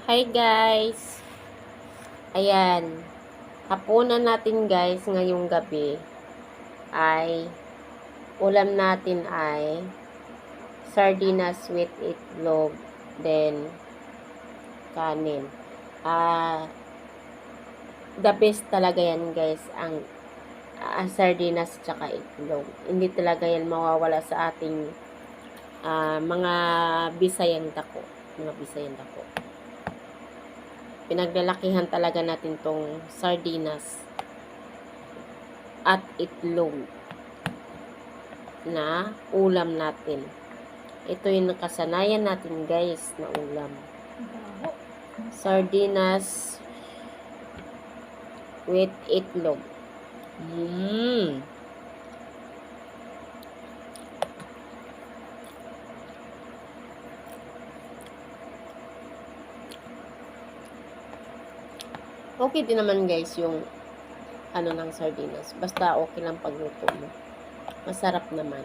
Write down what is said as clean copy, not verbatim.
Hi guys! Ayan, hapunan natin guys ngayong gabi ay ulam natin ay sardinas with itlog, then kanin. The best talaga yan guys, ang sardinas tsaka itlog. Hindi talaga yan mawawala sa ating mga Bisayang dako. Pinaglalakihan talaga natin tong sardinas at itlog na ulam natin. Ito yung nakasanayan natin guys na ulam. Sardinas with itlog. Okay din naman guys yung ng sardinas. Basta okay lang pagluto mo. Masarap naman.